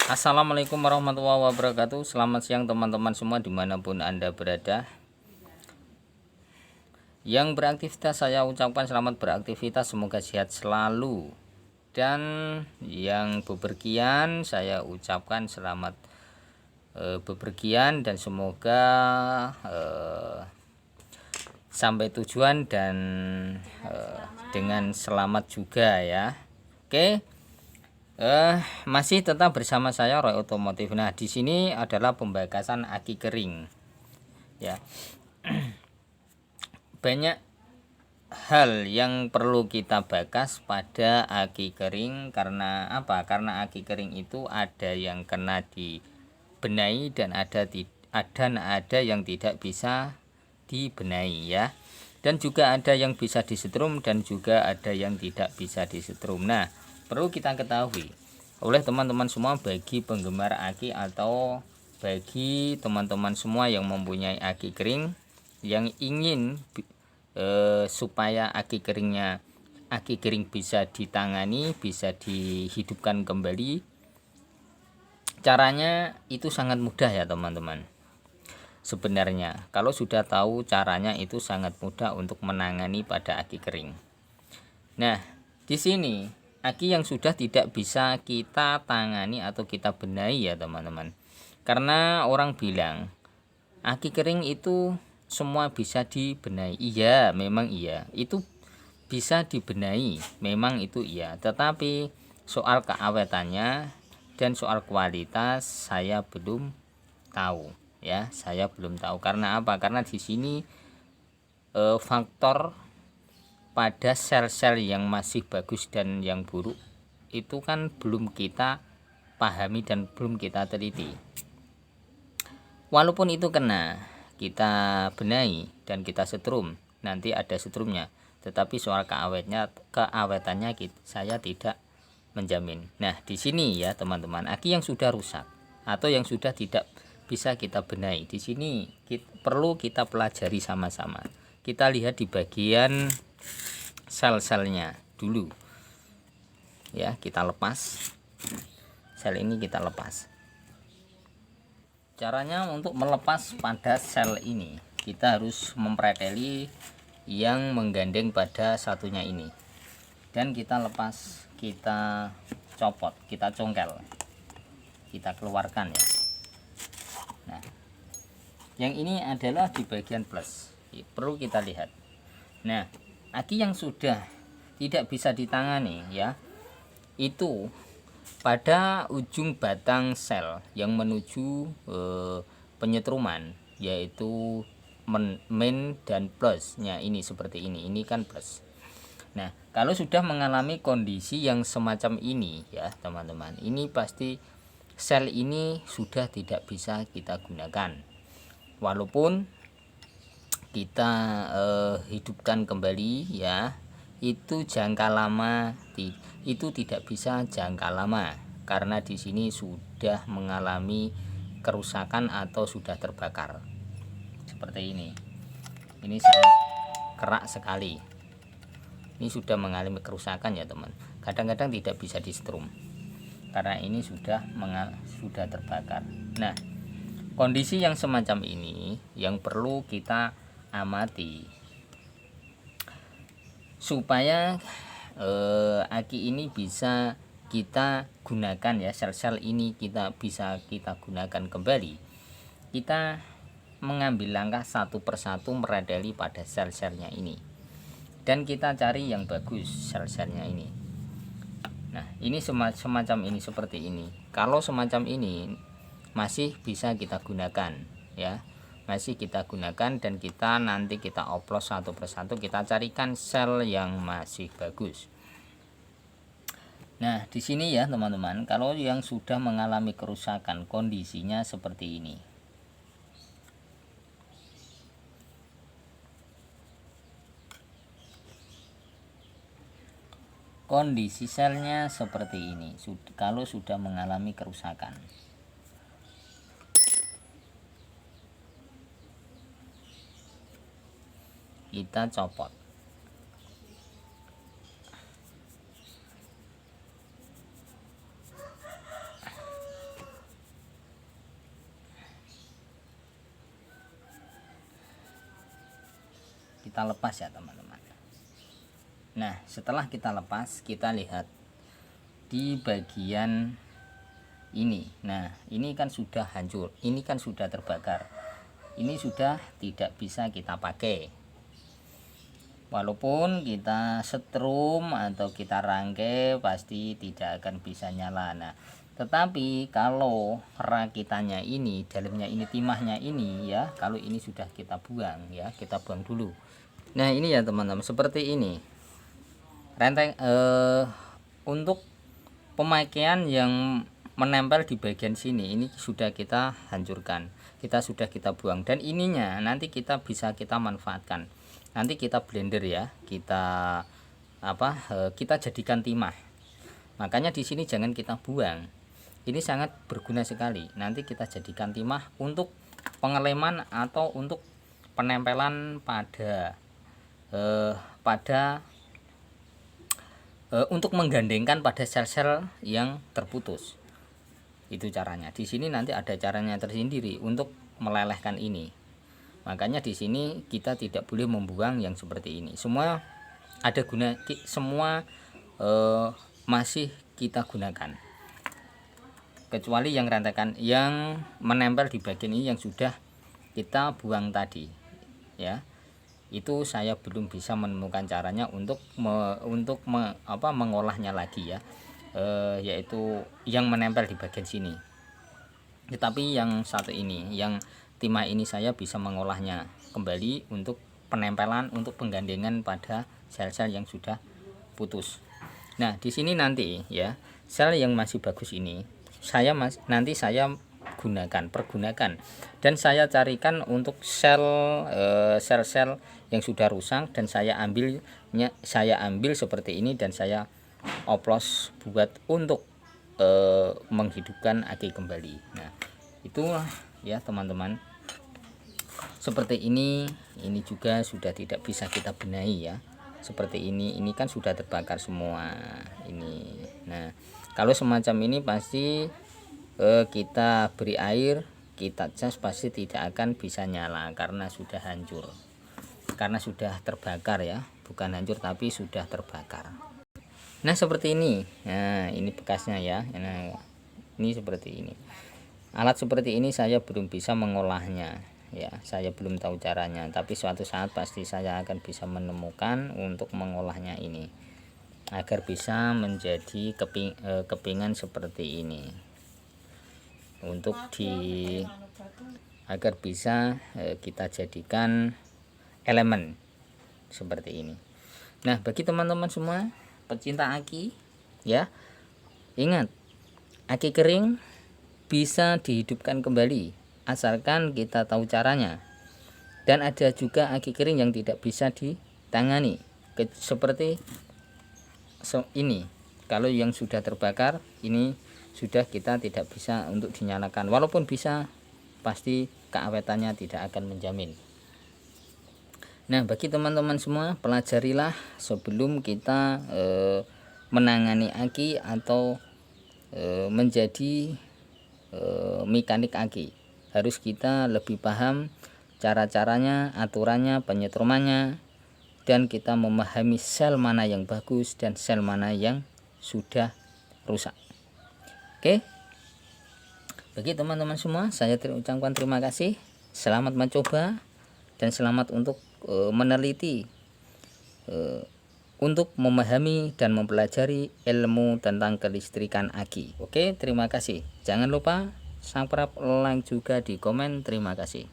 Assalamualaikum warahmatullahi wabarakatuh. Selamat siang teman-teman semua dimanapun Anda berada. Yang beraktivitas saya ucapkan selamat beraktivitas, semoga sehat selalu. Dan yang bepergian saya ucapkan selamat bepergian dan semoga sampai tujuan dan dengan selamat juga ya. Oke. Masih tetap bersama saya Roy Otomotif. Nah, di sini adalah pembahasan aki kering. Ya. Banyak hal yang perlu kita bahas pada aki kering. Karena apa? Karena aki kering itu ada yang kena dibenahi dan ada yang tidak bisa dibenahi ya. Dan juga ada yang bisa disetrum dan juga ada yang tidak bisa disetrum. Nah, perlu kita ketahui oleh teman-teman semua, bagi penggemar aki atau bagi teman-teman semua yang mempunyai aki kering yang ingin supaya aki kering bisa ditangani, bisa dihidupkan kembali, caranya itu sangat mudah ya teman-teman. Sebenarnya kalau sudah tahu caranya itu sangat mudah untuk menangani pada aki kering. Nah, di sini aki yang sudah tidak bisa kita tangani atau kita benahi ya teman-teman. Karena orang bilang aki kering itu semua bisa dibenahi. Iya, memang iya. Itu bisa dibenahi, memang itu iya. Tetapi soal keawetannya dan soal kualitas saya belum tahu ya. Saya belum tahu. Karena apa? Karena di sini faktor pada sel-sel yang masih bagus dan yang buruk itu kan belum kita pahami dan belum kita teliti. Walaupun itu kena, kita benahi dan kita setrum, nanti ada setrumnya, tetapi soal keawetannya saya tidak menjamin. Nah, di sini ya teman-teman, aki yang sudah rusak atau yang sudah tidak bisa kita benahi, di sini perlu kita pelajari sama-sama. Kita lihat di bagian sel-selnya dulu ya. Kita lepas sel ini, kita lepas. Caranya untuk melepas pada sel ini, kita harus mempreteli yang menggandeng pada satunya ini, dan kita lepas, kita copot, kita congkel, kita keluarkan ya. Nah, yang ini adalah di bagian plus, perlu kita lihat. Nah, aki yang sudah tidak bisa ditangani ya, itu pada ujung batang sel yang menuju penyetruman, yaitu min dan plusnya ini seperti ini kan plus. Nah, kalau sudah mengalami kondisi yang semacam ini ya teman-teman, ini pasti sel ini sudah tidak bisa kita gunakan. Walaupun kita hidupkan kembali ya, itu jangka lama itu tidak bisa jangka lama, karena di sini sudah mengalami kerusakan atau sudah terbakar seperti ini sangat kerak sekali. Ini sudah mengalami kerusakan ya teman, kadang-kadang tidak bisa disetrum karena ini sudah terbakar. Nah, kondisi yang semacam ini yang perlu kita amati supaya aki ini bisa kita gunakan ya, sel-sel ini bisa kita gunakan kembali. Kita mengambil langkah satu persatu meradeli pada sel-selnya ini, dan kita cari yang bagus sel-selnya ini. Nah, ini semacam ini, seperti ini. Kalau semacam ini masih bisa kita gunakan ya, masih kita gunakan, dan kita nanti kita oplos satu persatu, kita carikan sel yang masih bagus. Nah, di sini ya teman-teman, kalau yang sudah mengalami kerusakan kondisinya seperti ini. Kondisi selnya seperti ini kalau sudah mengalami kerusakan. Kita copot. kita lepas ya teman-teman. Nah setelah kita lepas, kita lihat di bagian ini. Nah ini kan sudah hancur, ini kan sudah terbakar, ini sudah tidak bisa kita pakai. Walaupun kita setrum atau kita rangkai pasti tidak akan bisa nyala. Nah tetapi kalau rakitannya ini, dalamnya ini, timahnya ini ya, kalau ini sudah kita buang ya, kita buang dulu. Nah ini ya teman-teman, seperti ini renteng. Untuk pemakaian yang menempel di bagian sini ini sudah kita hancurkan, sudah kita buang, dan ininya nanti kita bisa kita manfaatkan. Nanti kita blender ya, kita kita jadikan timah. Makanya di sini jangan kita buang, ini sangat berguna sekali. Nanti kita jadikan timah untuk pengeleman atau untuk penempelan pada untuk menggandengkan pada sel-sel yang terputus. Itu caranya. Di sini nanti ada caranya tersendiri untuk melelehkan ini. Makanya di sini kita tidak boleh membuang yang seperti ini. Semua ada guna, semua masih kita gunakan. Kecuali yang rentekan yang menempel di bagian ini yang sudah kita buang tadi. Ya. Itu saya belum bisa menemukan caranya untuk mengolahnya lagi ya. Yaitu yang menempel di bagian sini. Tetapi yang satu ini, yang timah ini, saya bisa mengolahnya kembali untuk penempelan, untuk penggandengan pada sel-sel yang sudah putus. Nah di sini nanti ya, sel yang masih bagus ini nanti saya pergunakan, dan saya carikan untuk sel-sel yang sudah rusak, dan saya ambil seperti ini, dan saya oplos buat untuk menghidupkan aki kembali. Nah itulah ya teman-teman, seperti ini juga sudah tidak bisa kita benahi ya. Seperti ini kan sudah terbakar semua ini. Nah kalau semacam ini pasti kita beri air, kita cas, pasti tidak akan bisa nyala karena sudah hancur, karena sudah terbakar ya, bukan hancur tapi sudah terbakar. Nah seperti ini. Nah ini bekasnya ya. Nah ini seperti ini. Alat seperti ini saya belum bisa mengolahnya ya, saya belum tahu caranya, tapi suatu saat pasti saya akan bisa menemukan untuk mengolahnya ini agar bisa menjadi kepingan seperti ini, untuk agar bisa kita jadikan elemen seperti ini. Nah bagi teman-teman semua pecinta aki ya, ingat aki kering bisa dihidupkan kembali asalkan kita tahu caranya. Dan ada juga aki kering yang tidak bisa ditangani seperti ini. Kalau yang sudah terbakar ini sudah kita tidak bisa untuk dinyalakan, walaupun bisa pasti keawetannya tidak akan menjamin. Nah bagi teman-teman semua, pelajarilah sebelum kita menangani aki atau menjadi mekanik aki. Harus kita lebih paham cara-caranya, aturannya, penyetrumannya, dan kita memahami sel mana yang bagus dan sel mana yang sudah rusak. Oke, bagi teman-teman semua saya ucapkan terima kasih, selamat mencoba, dan selamat untuk meneliti, untuk memahami dan mempelajari ilmu tentang kelistrikan aki. Oke, terima kasih. Jangan lupa subscribe, like juga di komen. Terima kasih.